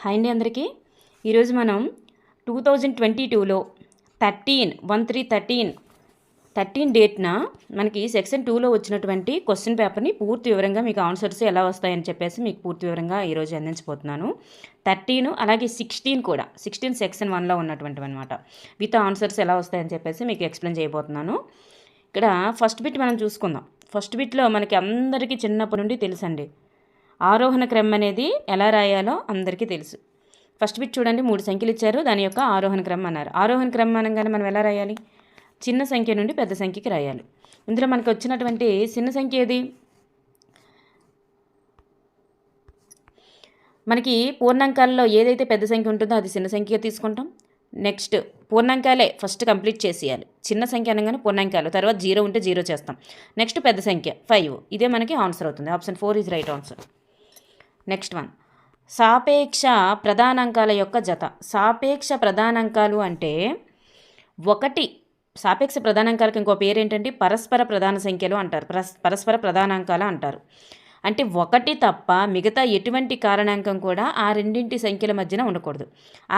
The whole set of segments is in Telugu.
హాయ్ అండి అందరికీ. ఈరోజు మనం 2022లో 13 డేట్న మనకి సెక్షన్ 2లో వచ్చినటువంటి క్వశ్చన్ పేపర్ని పూర్తి వివరంగా మీకు ఆన్సర్స్ ఎలా వస్తాయని చెప్పేసి మీకు పూర్తి వివరంగా ఈరోజు అందించబోతున్నాను. 13 అలాగే 16 కూడా 16 సెక్షన్ 1లో ఉన్నటువంటివి అనమాట. విత్ ఆన్సర్స్ ఎలా వస్తాయని చెప్పేసి మీకు ఎక్స్ప్లెయిన్ చేయబోతున్నాను. ఇక్కడ ఫస్ట్ బిట్ మనం చూసుకుందాం. ఫస్ట్ బిట్లో మనకి అందరికీ చిన్నప్పటి నుండి తెలుసండి, ఆరోహణ క్రమం అనేది ఎలా రాయాలో అందరికీ తెలుసు. ఫస్ట్ బిట్ చూడండి, 3 సంఖ్యలు ఇచ్చారు, దాని యొక్క ఆరోహణ క్రమం అన్నారు. ఆరోహణ క్రమం అనగానే మనం ఎలా రాయాలి? చిన్న సంఖ్య నుండి పెద్ద సంఖ్యకి రాయాలి. ఇందులో మనకు వచ్చినటువంటి చిన్న సంఖ్య ఏది? మనకి పూర్ణాంకాలలో ఏదైతే పెద్ద సంఖ్య ఉంటుందో అది చిన్న సంఖ్యగా తీసుకుంటాం. నెక్స్ట్ పూర్ణాంకాలే ఫస్ట్ కంప్లీట్ చేసేయాలి. చిన్న సంఖ్య అనగానే పూర్ణాంకాలు, తర్వాత 0 ఉంటే 0 చేస్తాం. నెక్స్ట్ పెద్ద సంఖ్య 5. ఇదే మనకి ఆన్సర్ అవుతుంది. Option 4 is right answer. Next one, సాపేక్ష ప్రధానాంకాల యొక్క జత. సాపేక్ష ప్రధానాంకాలు అంటే ఒకటి. సాపేక్ష ప్రధానాంకాలకు ఇంకో పేరు ఏంటంటే పరస్పర ప్రధాన సంఖ్యలు అంటారు, పరస్పర ప్రధానాంకాలు అంటారు. అంటే ఒకటి తప్ప మిగతా ఎటువంటి కారణాంకం కూడా ఆ రెండింటి సంఖ్యల మధ్యన ఉండకూడదు.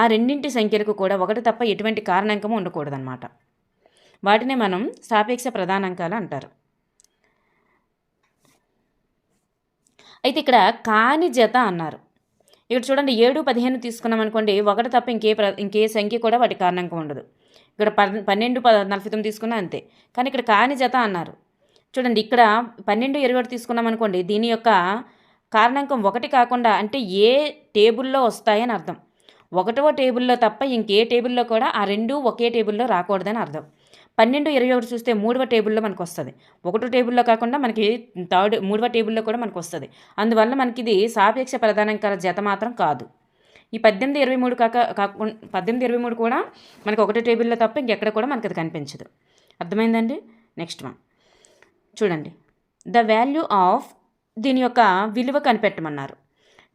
ఆ రెండింటి సంఖ్యలకు కూడా ఒకటి తప్ప ఎటువంటి కారణాంకము ఉండకూడదు అన్నమాట. వాటినే మనం సాపేక్ష ప్రధానాంకాలు అంటారు. అయితే ఇక్కడ కాని జత అన్నారు. ఇక్కడ చూడండి, 7, 15 తీసుకున్నాం అనుకోండి, ఒకటి తప్ప ఇంకే సంఖ్య కూడా వాటి కారణాంకం ఉండదు. ఇక్కడ 12, 49 తీసుకున్నా అంతే. కానీ ఇక్కడ కాని జత అన్నారు. చూడండి, ఇక్కడ 12, 21 తీసుకున్నాం అనుకోండి, దీని యొక్క కారణాంకం ఒకటి కాకుండా అంటే ఏ టేబుల్లో వస్తాయని అర్థం. 1వ టేబుల్లో తప్ప ఇంకే టేబుల్లో కూడా ఆ రెండు ఒకే టేబుల్లో రాకూడదని అర్థం. 12, 21 చూస్తే 3వ టేబుల్లో మనకు వస్తుంది. 1వ టేబుల్లో కాకుండా మనకి 3వ టేబుల్లో కూడా మనకు వస్తుంది. అందువల్ల మనకి ఇది సాపేక్ష ప్రధానాంకాల జత మాత్రం కాదు. ఈ 18, 23 కాకుండా 18, 23 కూడా మనకు 1వ టేబుల్లో తప్ప ఇంకెక్కడ కూడా మనకి అది కనిపించదు. అర్థమైందండి? నెక్స్ట్ వన్ చూడండి, ద వాల్యూ ఆఫ్, దీని యొక్క విలువ కనిపెట్టమన్నారు.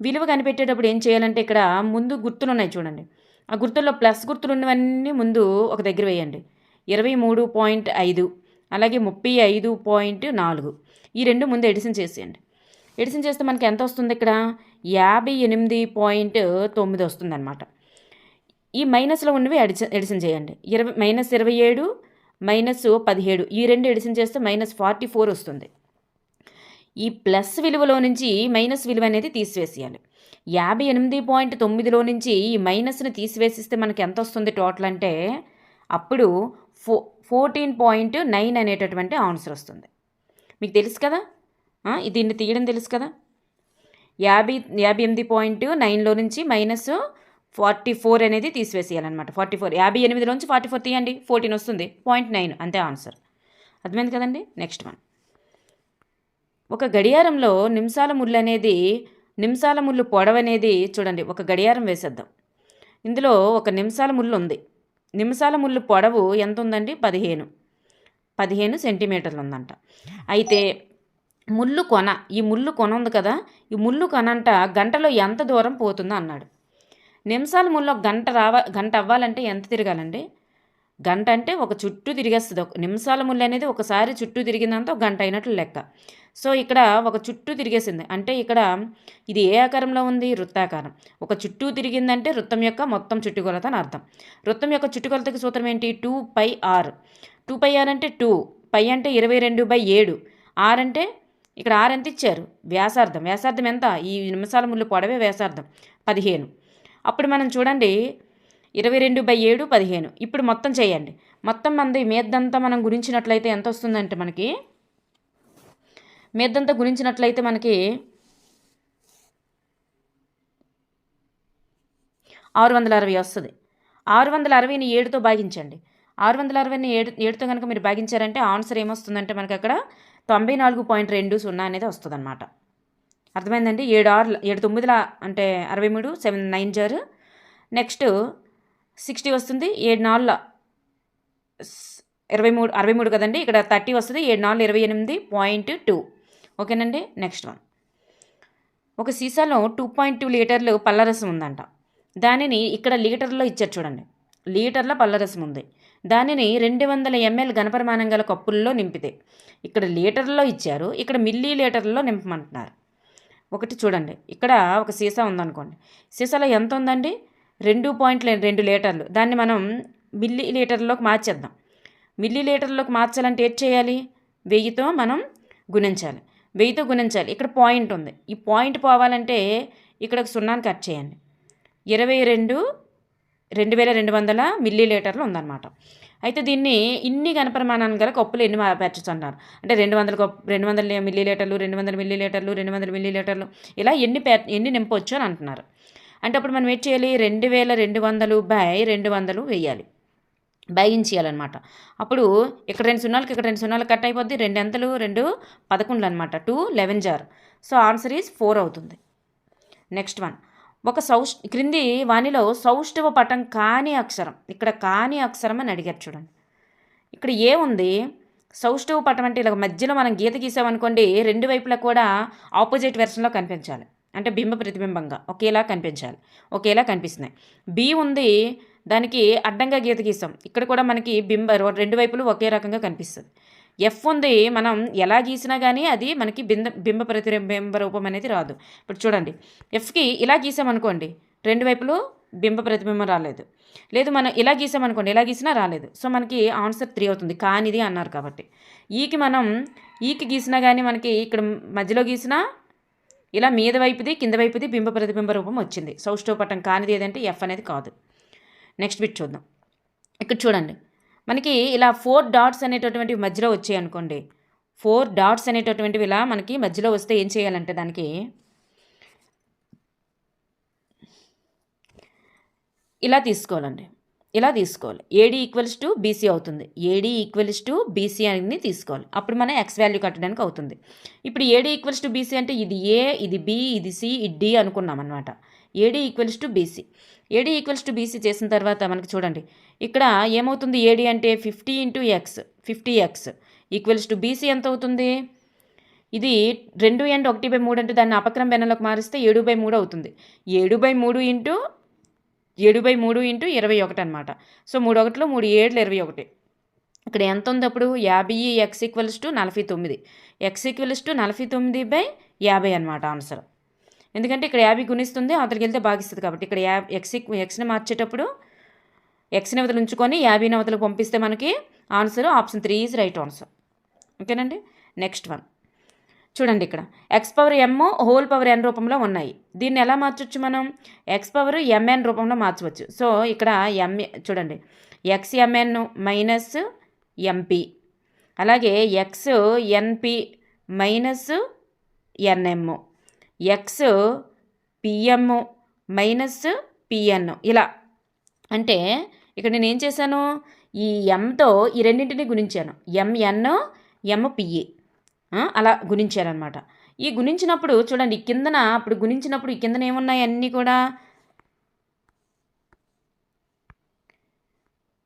విలువ కనిపెట్టేటప్పుడు ఏం చేయాలంటే ఇక్కడ ముందు గుర్తులు ఉన్నాయి చూడండి, ఆ గుర్తుల్లో ప్లస్ గుర్తులు ఉన్నవన్నీ ముందు ఒక దగ్గర వేయండి. 23.5 అలాగే 35.4 ఈ రెండు ముందు ఎడిషన్ చేసేయండి. ఎడిషన్ చేస్తే మనకి ఎంత వస్తుంది? ఇక్కడ 58.9 వస్తుంది అనమాట. ఈ మైనస్లో ఉన్నవి ఎడిషన్ చేయండి. -27 -17 ఈ రెండు ఎడిషన్ చేస్తే -44 వస్తుంది. ఈ ప్లస్ విలువలో నుంచి మైనస్ విలువ అనేది తీసివేసేయాలి. 58.9లో నుంచి ఈ మైనస్ని తీసివేసిస్తే మనకి ఎంత వస్తుంది టోటల్ అంటే అప్పుడు 14.9 అనేటటువంటి ఆన్సర్ వస్తుంది. మీకు తెలుసు కదా, దీన్ని తీయడం తెలుసు కదా. 58.9లో నుంచి -44 అనేది తీసివేసేయాలన్నమాట. 44, 58లో నుంచి 44 తీయండి, 14 వస్తుంది. 0.9 అంతే ఆన్సర్. అర్థమైంది కదండి? నెక్స్ట్ వన్, ఒక గడియారంలో నిమిషాల ముళ్ళు పొడవనేది చూడండి, ఒక గడియారం వేసేద్దాం. ఇందులో ఒక నిమిషాల ముళ్ళు ఉంది. నిమిషాల ముళ్ళు పొడవు ఎంత ఉందండి? 15 సెంటీమీటర్లు ఉందంట. అయితే ఈ ముళ్ళు కొన ఉంది కదా, ఈ ముళ్ళు కొనంట గంటలో ఎంత దూరం పోతుందో అన్నాడు. నిమిషాల ముళ్ళు గంట అవ్వాలంటే ఎంత తిరగాలండి? గంట అంటే ఒక చుట్టూ తిరిగేస్తుంది. నిమిషాల ముళ్ళు అనేది ఒకసారి చుట్టూ తిరిగిందంతా ఒక గంట అయినట్లు లెక్క. సో ఇక్కడ ఒక చుట్టూ తిరిగేసింది అంటే ఇక్కడ ఇది ఏ ఆకారంలో ఉంది? వృత్తాకారం. ఒక చుట్టూ తిరిగిందంటే వృత్తం యొక్క మొత్తం చుట్టుకొలత అని అర్థం. వృత్తం యొక్క చుట్టుకొలతకి సూత్రం ఏంటి? 2πr. 2πr అంటే 2, π అంటే 22/7, r అంటే ఇక్కడ r ఎంత ఇచ్చారు? వ్యాసార్థం. వ్యాసార్థం ఎంత? ఈ నిమిషాల ముళ్ళు పొడవే వ్యాసార్థం 15. అప్పుడు మనం చూడండి 22/7 15. ఇప్పుడు మొత్తం చేయండి. మొత్తం మీదంతా మనం గురించినట్లయితే ఎంత వస్తుందంటే మనకి 660 వస్తుంది. 660ని 7తో భాగించండి. 660ని 7తో కనుక మీరు భాగించారంటే ఆన్సర్ ఏమొస్తుందంటే మనకి అక్కడ 94.20 అనేది వస్తుంది అనమాట. అర్థమైందండి? 7 9 అంటే 63, 7 9 జారు. నెక్స్ట్ 60 వస్తుంది. 7 4 63 కదండి, ఇక్కడ 30 వస్తుంది. 7 4 28.2. ఓకేనండి? నెక్స్ట్ వన్, ఒక సీసాలో 2.2 లీటర్లు పళ్ళరసం ఉందంట. దానిని ఇక్కడ లీటర్లో ఇచ్చారు చూడండి, లీటర్ల పళ్ళరసం ఉంది. దానిని 200 ml ఘనపరిమాణం గల కప్పుల్లో నింపితే, ఇక్కడ లీటర్లో ఇచ్చారు, ఇక్కడ మిల్లీ లీటర్లో నింపమంటున్నారు. ఒకటి చూడండి, ఇక్కడ ఒక సీసా ఉందనుకోండి. సీసాలో ఎంత ఉందండి? 2.2 లీటర్లు. దాన్ని మనం మిల్లీ లీటర్లోకి మార్చేద్దాం. మిల్లీ లీటర్లోకి మార్చాలంటే ఏం చేయాలి? 1000తో మనం గుణించాలి. 1000తో గుణించాలి. ఇక్కడ పాయింట్ ఉంది. ఈ పాయింట్ పోవాలంటే ఇక్కడ ఒక సున్నాన్ని కట్ చేయండి. 2200 మిల్లీ లీటర్లు ఉందన్నమాట. అయితే దీన్ని ఇన్ని ఘనపరిమాణాన్ని గల కప్పులు ఎన్ని పేర్చచ్చు అన్నారు. అంటే 200 మిల్లీ లీటర్లు, 200 మిల్లీ లీటర్లు, 200 మిల్లీ లీటర్లు, ఇలా ఎన్ని నింపవచ్చు అని అంటున్నారు. అంటే అప్పుడు మనం ఏం చేయాలి? 2200/200 వేయాలి, భాగించేయాలన్నమాట. అప్పుడు ఇక్కడ 2 సున్నాలకి ఇక్కడ 2 సున్నాలు కట్ అయిపోద్ది. 2 ఎంతలు? 2 11 అనమాట. 2 11 జార్. సో ఆన్సర్ ఈజ్ 4 అవుతుంది. నెక్స్ట్ వన్, క్రింది వానిలో సౌష్ఠవ పటం కాని అక్షరం. ఇక్కడ కాని అక్షరం అని అడిగారు చూడండి. ఇక్కడ ఏ ఉంది? సౌష్ఠవ పటం అంటే ఇలా మధ్యలో మనం గీత గీసామనుకోండి, రెండు వైపులా కూడా ఆపోజిట్ వెర్షన్లో కనిపించాలి. అంటే బింబ ప్రతిబింబంగా ఒకేలా కనిపించాలి, ఒకేలా కనిపిస్తున్నాయి. బి ఉంది, దానికి అడ్డంగా గీత గీసాం, ఇక్కడ కూడా మనకి రెండు వైపులు ఒకే రకంగా కనిపిస్తుంది. ఎఫ్ ఉంది, మనం ఎలా గీసినా కానీ అది మనకి బింబ ప్రతిబింబ రూపం అనేది రాదు. ఇప్పుడు చూడండి, ఎఫ్కి ఇలా గీసామనుకోండి, రెండు వైపులు బింబ ప్రతిబింబం రాలేదు. లేదు మనం ఇలా గీసామనుకోండి, ఇలా గీసినా రాలేదు. సో మనకి ఆన్సర్ 3 అవుతుంది, కానిది అన్నారు కాబట్టి. ఈకి గీసినా కానీ మనకి ఇక్కడ మధ్యలో గీసినా ఇలా మీద వైపుది కింద వైపుది బింబ ప్రతిబింబ రూపం వచ్చింది. సౌష్ఠవ పటం కానిది ఏదంటే ఎఫ్ అనేది కాదు. నెక్స్ట్ బిట్ చూద్దాం. ఇక్కడ చూడండి, మనకి ఇలా 4 డాట్స్ అనేటటువంటివి మధ్యలో వచ్చాయి అనుకోండి. 4 డాట్స్ అనేటటువంటివి ఇలా మనకి మధ్యలో వస్తే ఏం చేయాలంటే దానికి ఇలా తీసుకోవాలండి, ఇలా తీసుకోవాలి. ఏడీ ఈక్వల్స్ టు బీసీ అవుతుంది. ఏడీ ఈక్వల్స్ టు బీసీ అని తీసుకోవాలి. అప్పుడు మనం ఎక్స్ వాల్యూ కట్టడానికి అవుతుంది. ఇప్పుడు ఏడీ ఈక్వల్స్ టు బీసీ అంటే ఇది ఏ, ఇది బి, ఇది సి, ఇది డి అనుకున్నాం అనమాట. AD equals to BC. AD equals to BC చేసిన తర్వాత మనకి చూడండి, ఇక్కడ ఏమవుతుంది? ఏడీ అంటే 50 × x, 50x equals to BC ఎంత అవుతుంది? ఇది 2 and 1/3 అంటే దాన్ని అపక్రమ బెన్నలోకి మారిస్తే 7/3 అవుతుంది. 7/3 × 21 అనమాట. సో 3 1 3 7 21. ఇక్కడ ఎంత ఉంది అప్పుడు? 50x equals to 49. x equals to 49/50 అనమాట ఆన్సర్. ఎందుకంటే ఇక్కడ 50 గుణిస్తుంది, అవతలికి వెళ్తే భాగిస్తుంది కాబట్టి. ఇక్కడ ఎక్స్ని మార్చేటప్పుడు ఎక్స్ని అవతలు ఉంచుకొని 50ని అవతలకు పంపిస్తే మనకి answer option 3 is right answer. ఓకేనండి. నెక్స్ట్ వన్ చూడండి, ఇక్కడ x⁴m⁴n రూపంలో ఉన్నాయి. దీన్ని ఎలా మార్చవచ్చు మనం? x⁴mn రూపంలో మార్చవచ్చు. సో ఇక్కడ చూడండి, xmn మైనస్ ఎంపీ, అలాగే xnp minus NM, xpm minus PN. ఇలా అంటే ఇక్కడ నేను ఏం చేశాను? ఈ ఎంతో ఈ రెండింటిని గుణించాను. ఎంఎన్ ఎంపిఈ అలా గుణించారనమాట. ఈ గుణించినప్పుడు చూడండి, కిందన అప్పుడు గుణించినప్పుడు ఈ కిందన ఏమున్నాయి? అన్నీ కూడా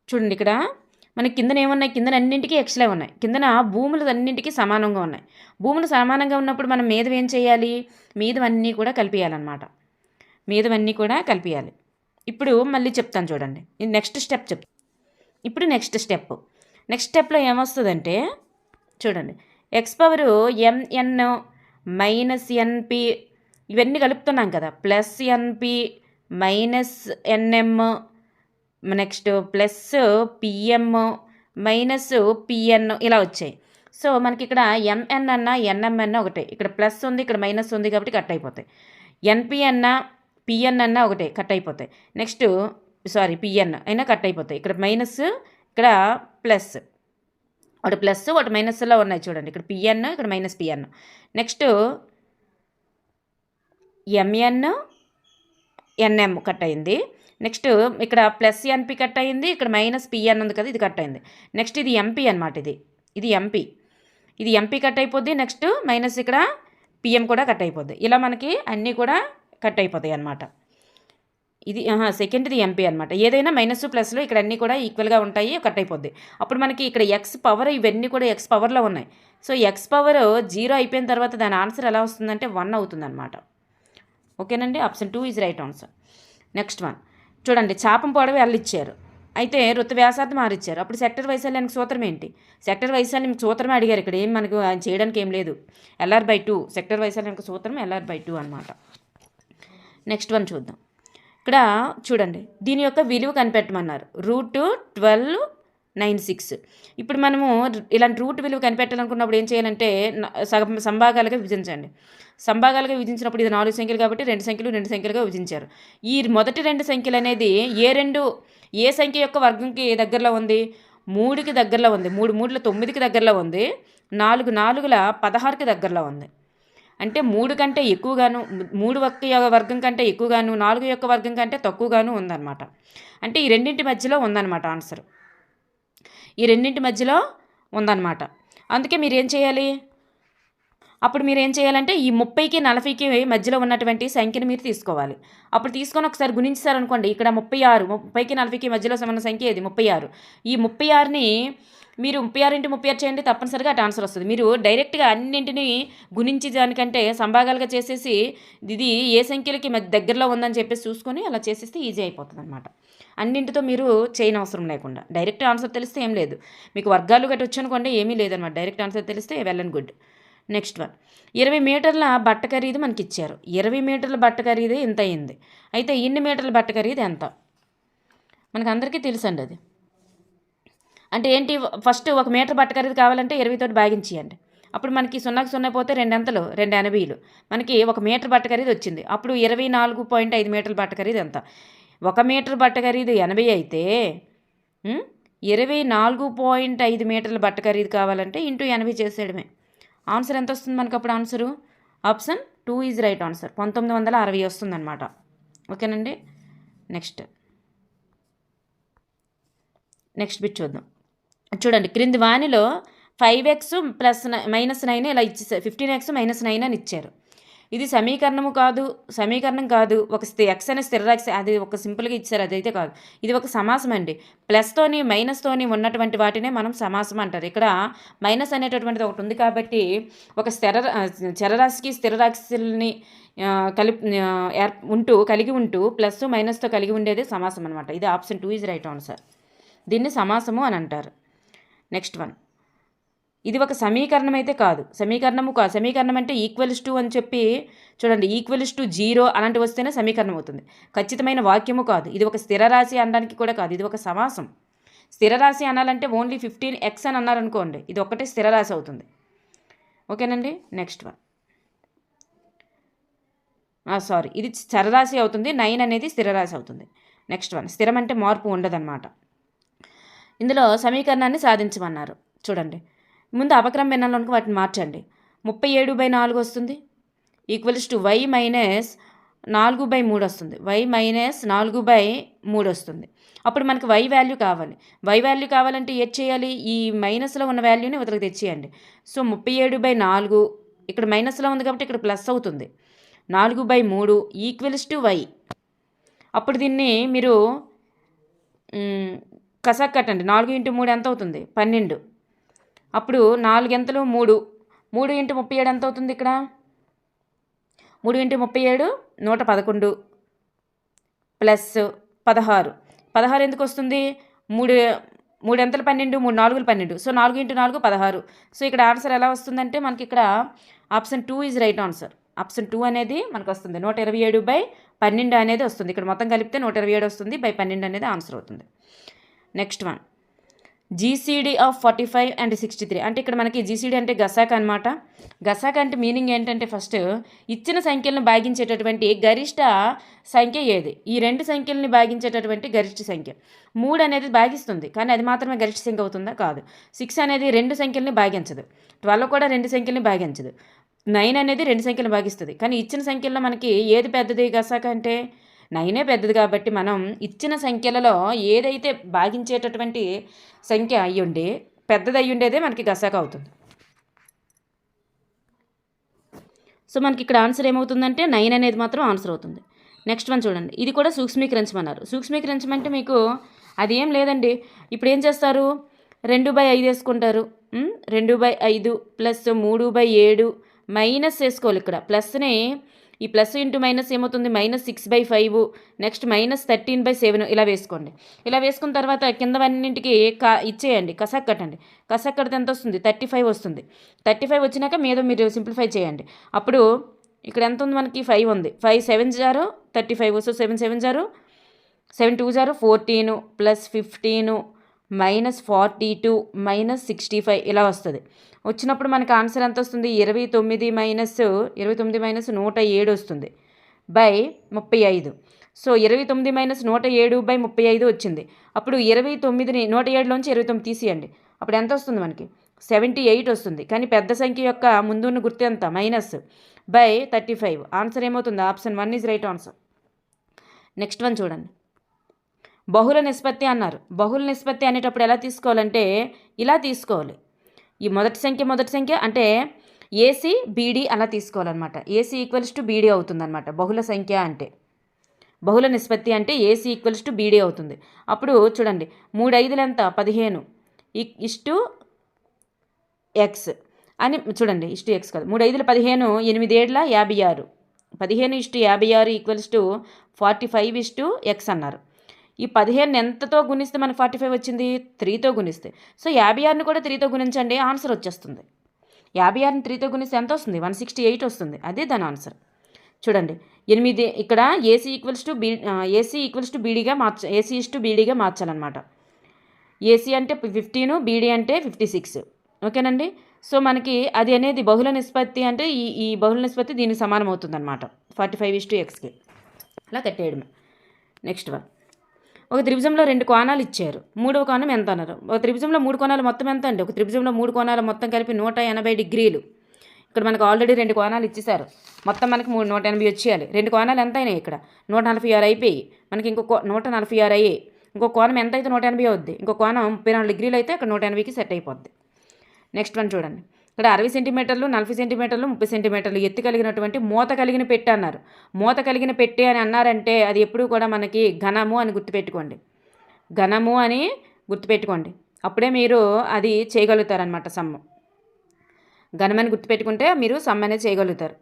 చూడండి, ఇక్కడ మనకి కిందన ఏమున్నాయి? కిందన అన్నింటికీ ఎక్స్లే ఉన్నాయి. కిందన భూములు అన్నింటికీ సమానంగా ఉన్నాయి. భూములు సమానంగా ఉన్నప్పుడు మనం మీదవి ఏం చేయాలి? మీదవన్నీ కూడా కలిపియాలన్నమాట. మీదవన్నీ కూడా కలిపియాలి. ఇప్పుడు మళ్ళీ చెప్తాను చూడండి, నెక్స్ట్ స్టెప్ చెప్తాను. ఇప్పుడు నెక్స్ట్ స్టెప్లో ఏమొస్తుందంటే చూడండి, x⁴mn మైనస్ ఎన్పి ఇవన్నీ కలుపుతున్నాం కదా, plus NP minus NM, next plus PM minus PN ఇలా వచ్చాయి. సో మనకి ఇక్కడ ఎంఎన్ అన్న ఎన్ఎం అన్న ఒకటే, ఇక్కడ ప్లస్ ఉంది, ఇక్కడ మైనస్ ఉంది కాబట్టి కట్ అయిపోతాయి. ఎన్పి అన్న పిఎన్ అన్న ఒకటే, కట్ అయిపోతాయి. నెక్స్ట్ పిఎన్ అయినా కట్ అయిపోతాయి. ఇక్కడ మైనస్, ఇక్కడ ప్లస్, ఒకటి ప్లస్ ఒకటి మైనస్లో ఉన్నాయి చూడండి. ఇక్కడ పిఎన్, ఇక్కడ minus PN. Next MN NM cut అయింది. నెక్స్ట్ ఇక్కడ ప్లస్ ఎన్పి కట్ అయింది, ఇక్కడ మైనస్ పిఎన్ ఉంది కదా, ఇది కట్ అయింది. నెక్స్ట్ ఇది ఎంపీ అనమాట, ఇది ఎంపీ కట్ అయిపోద్ది. నెక్స్ట్ మైనస్ ఇక్కడ పిఎం కూడా కట్ అయిపోద్ది. ఇలా మనకి అన్నీ కూడా కట్ అయిపోతాయి అన్నమాట. ఇది సెకండ్ది ఎంపీ అనమాట. ఏదైనా మైనస్ ప్లస్లో ఇక్కడ అన్నీ కూడా ఈక్వల్గా ఉంటాయి, కట్ అయిపోద్ది. అప్పుడు మనకి ఇక్కడ ఎక్స్ పవర్ ఇవన్నీ కూడా ఎక్స్ పవర్లో ఉన్నాయి. సో ఎక్స్ పవర్ 0 అయిపోయిన తర్వాత దాని ఆన్సర్ ఎలా వస్తుందంటే 1 అవుతుంది అనమాట. ఓకేనండి. Option 2 is right answer. Next one చూడండి, చాపం పొడవు ఎల్ ఇచ్చారు. అయితే వృత్త వ్యాసార్థం 6 ఇచ్చారు. అప్పుడు సెక్టర్ వైశాల్యానికి సూత్రం ఏంటి? సెక్టర్ వైశాల్యానికి సూత్రమే అడిగారు. ఇక్కడ ఏం మనకు ఆయన చేయడానికి ఏం లేదు. LR/2 సెక్టర్ వైశాల్యానికి సూత్రం LR/2 అనమాట. నెక్స్ట్ వన్ చూద్దాం. ఇక్కడ చూడండి, దీని యొక్క విలువ కనిపెట్టమన్నారు. √1296. ఇప్పుడు మనము ఇలాంటి రూట్ విలువ కనిపెట్టాలనుకున్నప్పుడు ఏం చేయాలంటే సంభాగాలుగా విభజించండి. సంభాగాలుగా విభజించినప్పుడు ఇది 4 సంఖ్యలు కాబట్టి 2 సంఖ్యలుగా విభజించారు. ఈ మొదటి 2 సంఖ్యలు అనేది ఏ సంఖ్య యొక్క వర్గంకి దగ్గరలో ఉంది? 3కి దగ్గరలో ఉంది. 3 3ల 9కి దగ్గరలో ఉంది. 4 4ల 16కి దగ్గరలో ఉంది. అంటే 3 కంటే ఎక్కువగాను, 3 యొక్క వర్గం కంటే ఎక్కువగాను, 4 యొక్క వర్గం కంటే తక్కువగాను ఉందన్నమాట. అంటే ఈ రెండింటి మధ్యలో ఉందన్నమాట ఆన్సర్. ఈ రెండింటి మధ్యలో ఉందన్నమాట. అందుకే మీరేం చేయాలి? అప్పుడు మీరు ఏం చేయాలంటే ఈ 30కి 40కి మధ్యలో ఉన్నటువంటి సంఖ్యను మీరు తీసుకోవాలి. అప్పుడు తీసుకొని ఒకసారి గుణించారనుకోండి. ఇక్కడ 36, 30కి 40కి మధ్యలో ఉన్న సంఖ్య ఇది 36. ఈ 36ని మీరు 36 × 36 చేయండి, తప్పనిసరిగా అటు ఆన్సర్ వస్తుంది. మీరు డైరెక్ట్గా అన్నింటినీ గుణించి దానికంటే సంభాగాలుగా చేసేసి ఇది ఏ సంఖ్యలకి దగ్గరలో ఉందని చెప్పేసి చూసుకొని అలా చేసేస్తే ఈజీ అయిపోతుంది అనమాట. అన్నింటితో మీరు చేయని అవసరం లేకుండా డైరెక్ట్ ఆన్సర్ తెలిస్తే ఏం లేదు. మీకు వర్గాలు గట్టి వచ్చనుకోండి, ఏమీ లేదనమాట. డైరెక్ట్ ఆన్సర్ తెలిస్తే well and good. Next one, 20 మీటర్ల బట్ట ఖరీదు మనకి ఇచ్చారు. 20 మీటర్ల బట్ట ఖరీదు ఎంత అయింది? అయితే ఇన్ని మీటర్ల బట్ట ఖరీదు ఎంత? మనకు అందరికీ తెలుసండి అది. అంటే ఏంటి? ఫస్ట్ 1 మీటర్ బట్ట ఖరీదు కావాలంటే 20 తోటి భాగించేయండి. అప్పుడు మనకి 0కి 0 పోతే 2 ఎంతలు? 2 80లు. మనకి 1 మీటర్ బట్ట ఖరీదు వచ్చింది. అప్పుడు 24.5 మీటర్ల బట్ట ఖరీదు ఎంత? 1 మీటర్ బట్ట ఖరీదు 80 అయితే 24.5 మీటర్ల బట్ట ఖరీదు కావాలంటే ఇంటూ 80 చేసేయడమే. ఆన్సర్ ఎంత వస్తుంది మనకు? అప్పుడు answer option 2 is right answer. 1960 వస్తుందన్నమాట. ఓకేనండి. నెక్స్ట్ బిట్ చూద్దాం. చూడండి, క్రింది వానిలో 5x + -9 ఇలా ఇచ్చేసారు. 15x - 9 అని ఇచ్చారు. ఇది సమీకరణం కాదు. ఒక ఎక్స్ అనే స్థిరరాశి, అది ఒక సింపుల్గా ఇచ్చారు, అదైతే కాదు. ఇది ఒక సమాసం అండి. ప్లస్తోని మైనస్తోని ఉన్నటువంటి వాటినే మనం సమాసం అంటారు. ఇక్కడ మైనస్ అనేటటువంటిది ఒకటి ఉంది కాబట్టి ఒక చరరాశికి స్థిరరాశుల్ని కలిగి ఉంటూ ప్లస్ మైనస్తో కలిగి ఉండేది సమాసం అనమాట. ఇది ఆప్షన్ 2 ఈజ్ రైట్ ఆన్సర్. దీన్ని సమాసము అని అంటారు. నెక్స్ట్ వన్, ఇది ఒక సమీకరణం అయితే కాదు. సమీకరణం అంటే ఈక్వల్స్ టు అని చెప్పి చూడండి, ఈక్వల్స్ టు 0 అలాంటి వస్తేనే సమీకరణం అవుతుంది. ఖచ్చితమైన వాక్యము కాదు. ఇది ఒక స్థిరరాశి అనడానికి కూడా కాదు. ఇది ఒక సమాసం. స్థిరరాశి అనాలంటే ఓన్లీ 15x అని అన్నారనుకోండి, ఇది ఒక్కటే స్థిరరాశి అవుతుంది. ఓకేనండి. నెక్స్ట్ వన్, ఇది చరరాశి అవుతుంది. 9 అనేది స్థిరరాశి అవుతుంది. నెక్స్ట్ వన్, స్థిరం అంటే మార్పు ఉండదన్నమాట. ఇందులో సమీకరణాన్ని సాధించమన్నారు. చూడండి, ముందు అపక్రమ భిన్నంలోనికి వాటిని మార్చండి. 37/4 వస్తుంది. ఈక్వల్స్ టు y - 4/3 వస్తుంది. y - 4/3 వస్తుంది. అప్పుడు మనకు y వాల్యూ కావాలి. y వాల్యూ కావాలంటే ఏం చేయాలి? ఈ మైనస్లో ఉన్న వాల్యూని వదలకు తెచ్చేయండి. సో 37/4 ఇక్కడ మైనస్లో ఉంది కాబట్టి ఇక్కడ ప్లస్ అవుతుంది. 4/3 ఈక్వల్స్ టు y. అప్పుడు దీన్ని మీరు కసక్ కట్టండి. 4 × 3 ఎంత అవుతుంది? 12. అప్పుడు 4 ఎంతలు? 3. 3 × 37 ఎంత అవుతుంది? ఇక్కడ 3 × 37 111 ప్లస్ 16. 16 ఎందుకు వస్తుంది? 3 ఎంతలు 12, 3 4లు 12. సో 4 × 4 16. సో ఇక్కడ ఆన్సర్ ఎలా వస్తుందంటే మనకి ఇక్కడ option 2 is right answer. Option 2 అనేది మనకు వస్తుంది. 127/12 అనేది వస్తుంది. ఇక్కడ మొత్తం కలిపితే 127 వస్తుంది. 12 అనేది ఆన్సర్ అవుతుంది. Next one, GCD of 45 and 63. అంటే ఇక్కడ మనకి GCD అంటే గసాక అనమాట. గసాక అంటే మీనింగ్ ఏంటంటే ఫస్ట్ ఇచ్చిన సంఖ్యలను భాగించేటటువంటి గరిష్ట సంఖ్య ఏది? ఈ 2 సంఖ్యలని భాగించేటటువంటి గరిష్ట సంఖ్య. 3 అనేది భాగిస్తుంది, కానీ అది మాత్రమే గరిష్ట సంఖ్య అవుతుందా? కాదు. 6 అనేది 2 సంఖ్యలని భాగించదు. 12 కూడా 2 సంఖ్యలని భాగించదు. 9 అనేది 2 సంఖ్యలను భాగిస్తుంది. కానీ ఇచ్చిన సంఖ్యల్లో మనకి ఏది పెద్దది గసాక అంటే? 9 పెద్దది. కాబట్టి మనం ఇచ్చిన సంఖ్యలలో ఏదైతే భాగించేటటువంటి సంఖ్య అయ్యుండి పెద్దది అయ్యుండేదే మనకి గసాక అవుతుంది. సో మనకి ఇక్కడ ఆన్సర్ ఏమవుతుందంటే 9 అనేది మాత్రం ఆన్సర్ అవుతుంది. నెక్స్ట్ వన్ చూడండి, ఇది కూడా సూక్ష్మీకరించమన్నారు. సూక్ష్మీకరించమంటే మీకు అది ఏం లేదండి. ఇప్పుడు ఏం చేస్తారు? 2/5 వేసుకుంటారు. 2/5 ప్లస్ 3/7 మైనస్ వేసుకోవాలి. ఇక్కడ ప్లస్ని ఈ ప్లస్ ఇంటూ మైనస్ ఏమవుతుంది, -6/5, నెక్స్ట్ -13/7 ఇలా వేసుకోండి. ఇలా వేసుకున్న తర్వాత కిందవన్నింటికి ఇచ్చేయండి, కసక్ కట్టండి. కసక్ కడితే ఎంత వస్తుంది, 35 వస్తుంది. 35 వచ్చినాక మీద మీరు సింప్లిఫై చేయండి. అప్పుడు ఇక్కడ ఎంత ఉంది, మనకి 5 ఉంది. 5 7 జారు 35. సో 7 7 జారు 7 2 జారు 14 +15 -42 -65 ఇలా వస్తుంది. వచ్చినప్పుడు మనకి ఆన్సర్ ఎంత వస్తుంది, 29 - 107 వస్తుంది బై 35. సో 29 - 107 బై 35 వచ్చింది. అప్పుడు 29ని 107లోంచి 29 తీసేయండి. అప్పుడు ఎంత వస్తుంది మనకి, 78 వస్తుంది. కానీ పెద్ద సంఖ్య యొక్క ముందున్న గుర్తు ఎంత, -35. ఆన్సర్ ఏమవుతుంది, option 1 is right answer. Next one చూడండి, బహుళ నిష్పత్తి అన్నారు. బహుళ నిష్పత్తి అనేటప్పుడు ఎలా తీసుకోవాలంటే ఇలా తీసుకోవాలి. ఈ మొదటి సంఖ్య అంటే ఏసీ బీడీ అలా తీసుకోవాలన్నమాట. ఏసీ ఈక్వల్స్ టు బీడీ అవుతుందన్నమాట బహుళ సంఖ్య అంటే. బహుళ నిష్పత్తి అంటే ఏసీ ఈక్వల్స్ టు బీడీ అవుతుంది. అప్పుడు చూడండి, 3 5 ఎంత, 15 ఇష్టు ఎక్స్ అని చూడండి, ఇష్టు ఎక్స్ కాదు, 3 5 15, 8 7 56. 15:56 ఈక్వల్స్ టు 45:x అన్నారు. ఈ 15 ఎంతతో గుణిస్తే మనకు 45 వచ్చింది, 3తో గుణిస్తే. సో 56ని కూడా 3తో గుణించండి, ఆన్సర్ వచ్చేస్తుంది. 56ని 3తో గుణిస్తే ఎంత వస్తుంది, 168 వస్తుంది. అదే దాని ఆన్సర్. చూడండి 8 ఇక్కడ ఏసీ ఈక్వల్స్ టు బీడీగా ఏసీ ఇష్టు బీడీగా మార్చాలన్నమాట. ఏసీ అంటే 15, బీడీ అంటే 56. ఓకేనండి. సో మనకి అది అనేది బహుళ నిష్పత్తి అంటే ఈ బహుళ నిష్పత్తి దీనికి సమానం అవుతుంది అనమాట, 45:xకి. అలా కట్టేయడమే. నెక్స్ట్ వన్, ఒక త్రిభుజంలో 2 కోణాలు ఇచ్చారు. మూడవ కోణం ఎంత అన్నారు. ఒక త్రిభుజంలో 3 కోణాలు మొత్తం ఎంత అండి, ఒక త్రిభుజంలో 3 కోణాలు మొత్తం కలిపి 180 డిగ్రీలు. ఇక్కడ మనకు ఆల్రెడీ 2 కోణాలు ఇచ్చేసారు, మొత్తం మనకి 180 వచ్చేయాలి. 2 కోణాలు ఎంత అయినాయి, ఇక్కడ 146 అయిపోయి మనకి ఇంకో 146 అయ్యాయి. ఇంకో కోణం ఎంత అయితే 180 అవుద్ది, ఇంకో కోణం 34 డిగ్రీలు అయితే అక్కడ 180కి సెట్ అయిపోద్ది. నెక్స్ట్ వన్ చూడండి, ఇక్కడ 60 సెంటీమీటర్లు 40 సెంటీమీటర్లు 30 సెంటీమీటర్లు ఎత్తు కలిగినటువంటి మూత కలిగిన పెట్టె అన్నారు. మూత కలిగిన పెట్టె అని అన్నారంటే అది ఎప్పుడూ కూడా మనకి ఘనము అని గుర్తుపెట్టుకోండి. ఘనము అని గుర్తుపెట్టుకోండి, అప్పుడే మీరు అది చేయగలుగుతారనమాట. సమ్ము ఘనమని గుర్తుపెట్టుకుంటే మీరు సమ్ అనేది చేయగలుగుతారు.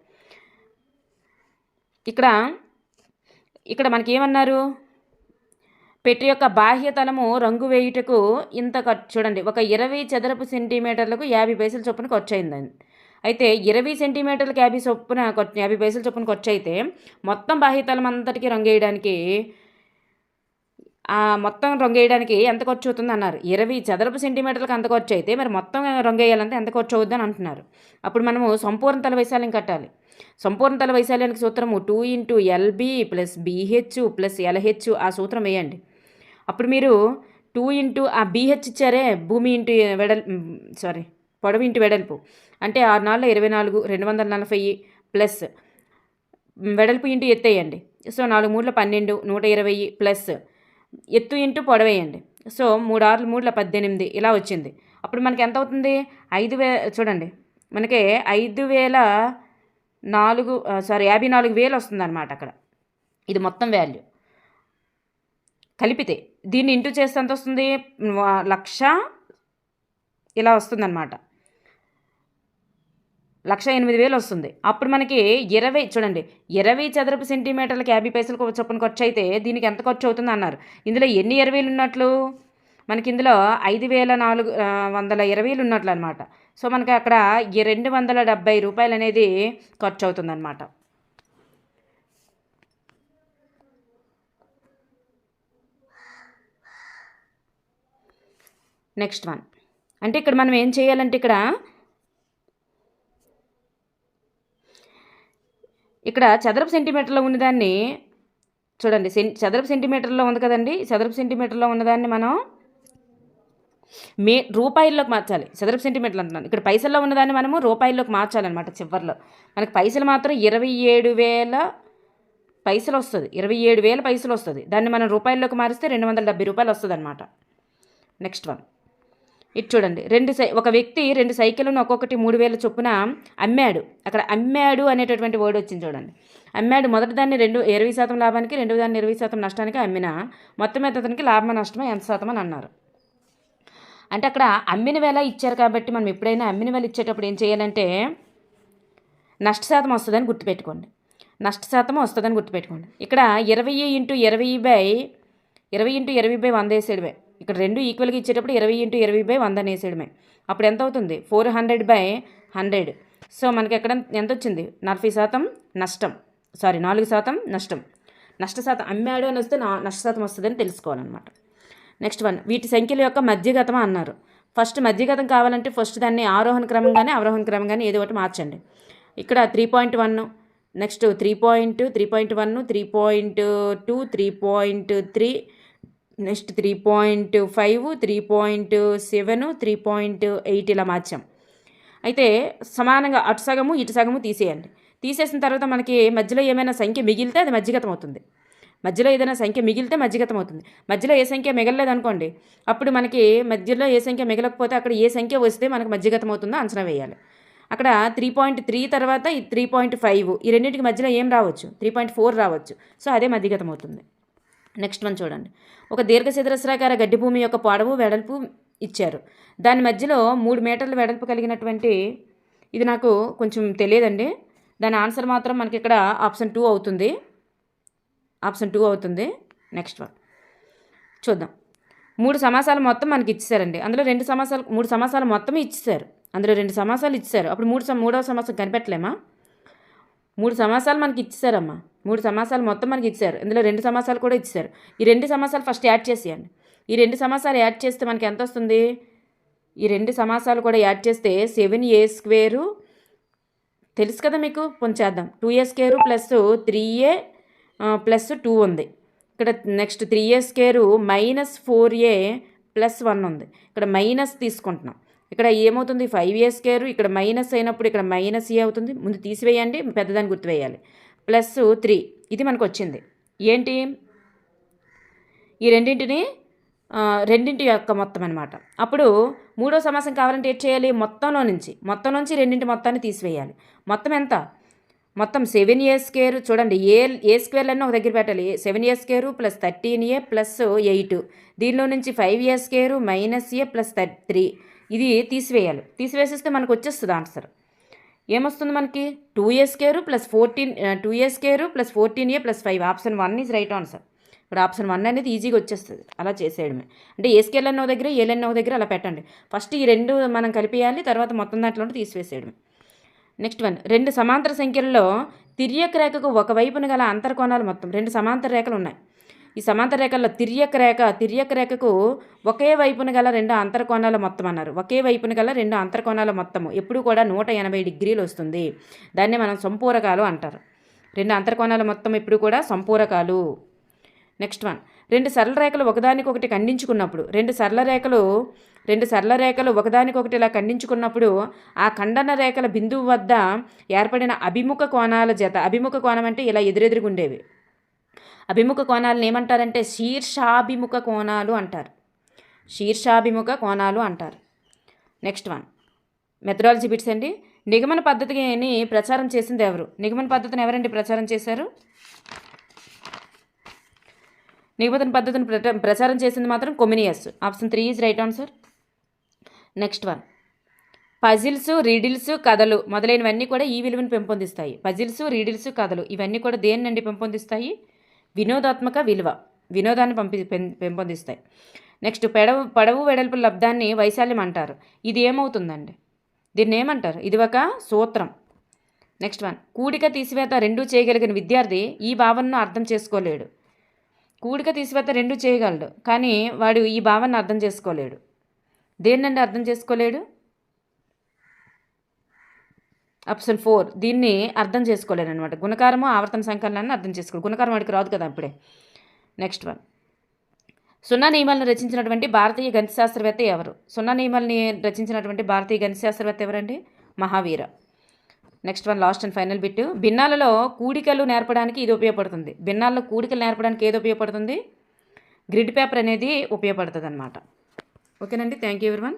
ఇక్కడ మనకి ఏమన్నారు, పెట్టె యొక్క బాహ్యతలము రంగు వేయుటకు ఇంత ఖర్చు. చూడండి, ఒక 20 చదరపు సెంటీమీటర్లకు 50 పైసల చొప్పున ఖర్చు అయిందని. అయితే 20 సెంటీమీటర్లకు 50 పైసల చొప్పున ఖర్చు అయితే మొత్తం బాహ్యతలం అంతటికి రంగు వేయడానికి ఎంత ఖర్చు అవుతుంది అన్నారు. 20 చదరపు సెంటీమీటర్లకు అంత ఖర్చు అయితే మరి మొత్తం రంగు వేయాలంటే ఎంత ఖర్చు అవుద్ది అని అంటున్నారు. అప్పుడు మనము సంపూర్ణ తల వైశాల్యం కట్టాలి. సంపూర్ణ తల వైశాల్యానికి సూత్రము 2 × LB + BH + LH. ఆ సూత్రం వేయండి. అప్పుడు మీరు 2 × ఆ BH ఇచ్చారే, భూమి ఇంటూ పొడవు ఇంటూ వెడల్పు, అంటే 6 4 24 240 ప్లస్ వెడల్పు ఇంటూ ఎత్తు వేయండి. సో 4 3 12 120 ప్లస్ ఎత్తు ఇంటూ పొడవు వేయండి. సో 3 6 3 18 ఇలా వచ్చింది. అప్పుడు మనకి ఎంత అవుతుంది, 5000. చూడండి, మనకి 54,000 వస్తుంది అనమాట అక్కడ. ఇది మొత్తం వాల్యూ కలిపితే దీన్ని ఇంటూ చేస్తే ఎంత వస్తుంది, 1,00,000 ఇలా వస్తుందన్నమాట. 1,08,000 వస్తుంది. అప్పుడు మనకి 20 చదరపు సెంటీమీటర్లకు 50 పైసలకు చొప్పున ఖర్చు అయితే దీనికి ఎంత ఖర్చు అవుతుంది అన్నారు. ఇందులో ఎన్ని 20లు ఉన్నట్లు, మనకి ఇందులో 5,420 ఉన్నట్లు అనమాట. సో మనకి అక్కడ 270 రూపాయలు అనేది ఖర్చు అవుతుందన్నమాట. నెక్స్ట్ వన్, అంటే ఇక్కడ మనం ఏం చేయాలంటే ఇక్కడ చదరపు సెంటీమీటర్లో ఉన్నదాన్ని చూడండి, చదరపు సెంటీమీటర్లో ఉంది కదండి. చదరపు సెంటీమీటర్లో ఉన్నదాన్ని మనం రూపాయల్లోకి మార్చాలి. చదరపు సెంటీమీటర్లు అంటున్నాను, ఇక్కడ పైసల్లో ఉన్నదాన్ని మనము రూపాయల్లోకి మార్చాలన్నమాట. చివరిలో మనకి పైసలు మాత్రం 27,000 పైసలు వస్తుంది. 27,000 పైసలు వస్తుంది. దాన్ని మనం రూపాయల్లోకి మారిస్తే 270 రూపాయలు వస్తుంది అనమాట. నెక్స్ట్ వన్, ఇది చూడండి, ఒక వ్యక్తి 2 సైకిళ్ళను ఒక్కొక్కటి 3,000 చొప్పున అమ్మాడు. అక్కడ అమ్మాడు అనేటటువంటి వర్డ్ వచ్చింది చూడండి. అమ్మాడు, మొదటి దాన్ని 20% లాభానికి, రెండవ దాన్ని 20% నష్టానికి అమ్మిన మొత్తం మీద అతనికి లాభమా నష్టమా ఎంత శాతం అని అన్నారు. అంటే అక్కడ అమ్మిన వేళ ఇచ్చారు కాబట్టి మనం ఎప్పుడైనా అమ్మిన వేళ ఇచ్చేటప్పుడు ఏం చేయాలంటే నష్ట శాతం వస్తుందని గుర్తుపెట్టుకోండి. నష్ట శాతం వస్తుందని గుర్తుపెట్టుకోండి. ఇక్కడ 20/20/100 వేసేయడమే. ఇక్కడ రెండు ఈక్వల్గా ఇచ్చేటప్పుడు 20/20/100 అని వేసేయడమే. అప్పుడు ఎంత అవుతుంది? 400/100. సో మనకి ఎక్కడ ఎంత వచ్చింది? 40% నష్టం. 4% నష్టం. నష్ట శాతం అమ్మాడు అని వస్తే నష్ట శాతం వస్తుందని తెలుసుకోవాలన్నమాట. నెక్స్ట్ వన్, వీటి సంఖ్యల యొక్క మధ్యగతం అన్నారు. ఫస్ట్ మధ్యగతం కావాలంటే ఫస్ట్ దాన్ని ఆరోహణ క్రమంగానే అవరోహణ క్రమంగానే ఏదో ఒకటి మార్చండి. ఇక్కడ 3.1, నెక్స్ట్ 3.1, 3.2, 3.3, నెక్స్ట్ 3.5, 3.7, 3.8 ఇలా మార్చాం. అయితే సమానంగా అటు సగము ఇటు సగము తీసేయండి. తీసేసిన తర్వాత మనకి మధ్యలో ఏమైనా సంఖ్య మిగిలితే అది మధ్యగతం అవుతుంది. మధ్యలో ఏదైనా సంఖ్య మిగిలితే మధ్యగతం అవుతుంది. మధ్యలో ఏ సంఖ్య మిగలలేదు అనుకోండి, అప్పుడు మనకి మధ్యలో ఏ సంఖ్య మిగలకపోతే అక్కడ ఏ సంఖ్య వస్తే మనకు మధ్యగతం అవుతుందో అంచనా వేయాలి. అక్కడ 3.3 తర్వాత ఈ 3.5 ఈ రెండింటికి మధ్యలో ఏం రావచ్చు? 3.4 రావచ్చు. సో అదే మధ్యగతం అవుతుంది. నెక్స్ట్ వన్ చూడండి. ఒక దీర్ఘచతురస్రాకార గడ్డి భూమి యొక్క పొడవు వెడల్పు ఇచ్చారు. దాని మధ్యలో 3 మీటర్ల వెడల్పు కలిగినటువంటి, ఇది నాకు కొంచెం తెలియదండి, దాని ఆన్సర్ మాత్రం మనకి ఇక్కడ ఆప్షన్ 2 అవుతుంది. నెక్స్ట్ వన్ చూద్దాం. 3 సమాసాలు మొత్తం మనకి ఇచ్చేసారండి. అందులో 3 సమాసాలు మొత్తం ఇచ్చేసారు. అందులో 2 సమాసాలు ఇచ్చేసారు. అప్పుడు మూడవ సమాసం కనిపెట్టలేమా? 3 సమాసాలు మనకి ఇచ్చేసారమ్మా. 3 సమాసాలు మొత్తం మనకి ఇచ్చారు. ఇందులో 2 సమాసాలు కూడా ఇచ్చారు. ఈ 2 సమాసాలు ఫస్ట్ యాడ్ చేసేయండి. ఈ 2 సమాసాలు యాడ్ చేస్తే మనకి ఎంత వస్తుంది? ఈ 2 సమాసాలు కూడా యాడ్ చేస్తే 7a² తెలుసు కదా మీకు, పొంచేద్దాం. 2a² ప్లస్ 3a ప్లస్ 2 ఉంది. ఇక్కడ next 3a² minus 4a plus 1 ఉంది. ఇక్కడ మైనస్ తీసుకుంటున్నాం. ఇక్కడ ఏమవుతుంది? 5a². ఇక్కడ మైనస్ అయినప్పుడు ఇక్కడ మైనస్ ఏ అవుతుంది. ముందు తీసివేయండి, పెద్దదాన్ని గుర్తువేయాలి. ప్లస్ 3 ఇది మనకు వచ్చింది. ఏంటి? ఈ రెండింటి యొక్క మొత్తం అనమాట. అప్పుడు మూడో సమాసం కావాలంటే ఏం చేయాలి? మొత్తం నుంచి రెండింటి మొత్తాన్ని తీసివేయాలి. మొత్తం ఎంత? మొత్తం 7a² చూడండి, ఏ స్క్వేర్లన్నీ ఒక దగ్గర పెట్టాలి. 7a² plus 13a plus 8. దీనిలో నుంచి 5a² మైనస్ a ప్లస్ 3 ఇది తీసివేయాలి. తీసివేసేస్తే మనకు వచ్చేస్తుంది ఆన్సర్. ఏమొస్తుంది మనకి? 2a² plus 14a plus 5. Option 1 is right answer. ఇప్పుడు ఆప్షన్ 1 అనేది ఈజీగా వచ్చేస్తుంది. అలా చేసేయడమే. అంటే ఏ స్కేల్ అన్న దగ్గర ఏలన్న దగ్గర అలా పెట్టండి. ఫస్ట్ ఈ 2 మనం కలిపేయాలి, తర్వాత మొత్తం దాంట్లో తీసివేసేయడమే. నెక్స్ట్ వన్, 2 సమాంతర సంఖ్యలలో తిర్యక రేఖకు ఒకవైపున గల అంతర్కోణాలు మొత్తం. 2 సమాంతర రేఖలు ఉన్నాయి. ఈ సమాంతర రేఖల్లో తిర్యక రేఖకు ఒకే వైపున గల 2 అంతర్కోణాల మొత్తం అన్నారు. ఒకే వైపున గల 2 అంతర్కోణాల మొత్తము ఎప్పుడు కూడా 180 డిగ్రీలు వస్తుంది. దాన్ని మనం సంపూరకాలు అంటారు. 2 అంతర్కోణాల మొత్తం ఎప్పుడు కూడా సంపూరకాలు. నెక్స్ట్ వన్, 2 సరళ రేఖలు ఒకదానికొకటి ఖండించుకున్నప్పుడు, 2 సరళ రేఖలు ఒకదానికొకటి ఇలా ఖండించుకున్నప్పుడు ఆ ఖండన రేఖల బిందువు వద్ద ఏర్పడిన అభిముఖ కోణాల జత. అభిముఖ కోణం అంటే ఇలా ఎదురెదురుగుండేవి. అభిముఖ కోణాలను ఏమంటారంటే శీర్షాభిముఖ కోణాలు అంటారు. నెక్స్ట్ వన్, మెథడాలజీ బిట్స్ అండి. నిగమన పద్ధతిని ప్రచారం చేసింది ఎవరు? నిగమన పద్ధతిని ఎవరండి ప్రచారం చేశారు? నిగమన పద్ధతిని ప్రచారం చేసింది మాత్రం Comenius. Option 3 is right answer. Next one, puzzles, riddles, కథలు మొదలైనవన్నీ కూడా ఈ విలువను పెంపొందిస్తాయి. పజిల్స్, రీడిల్స్, కథలు ఇవన్నీ కూడా దేన్నండి పెంపొందిస్తాయి? వినోదాత్మక విలువ, వినోదాన్ని పెంపొందిస్తాయి. నెక్స్ట్, పొడవు వెడల్పు లబ్ధాన్ని వైశాల్యం అంటారు. ఇది ఏమవుతుందండి? దీన్ని ఏమంటారు? ఇది ఒక సూత్రం. నెక్స్ట్ వన్, కూడిక తీసివేత రెండూ చేయగలిగిన విద్యార్థి ఈ భావనను అర్థం చేసుకోలేడు. కూడిక తీసివేత రెండూ చేయగలడు, కానీ వాడు ఈ భావనను అర్థం చేసుకోలేడు. దేన్నండి అర్థం చేసుకోలేడు? ఆప్షన్ 4 దీన్ని అర్థం చేసుకోలేడు అనమాట. గుణకారము ఆవర్తన సంకలనాన్ని అర్థం చేసుకోడు. గుణకారం వాడికి రాదు కదా అప్పుడే. నెక్స్ట్ వన్, 0 నియమాలను రచించినటువంటి భారతీయ గణిత శాస్త్రవేత్త ఎవరు? 0 నియమాలని రచించినటువంటి భారతీయ గణిత శాస్త్రవేత్త ఎవరండి? Mahavira. Next one, last and final bit. భిన్నాలలో కూడికలు నేర్పడానికి ఇది ఉపయోగపడుతుంది. భిన్నాల్లో కూడికలు నేర్పడానికి ఏది ఉపయోగపడుతుంది? గ్రిడ్ పేపర్ అనేది ఉపయోగపడుతుంది అనమాట. ఓకేనండి. Thank you everyone.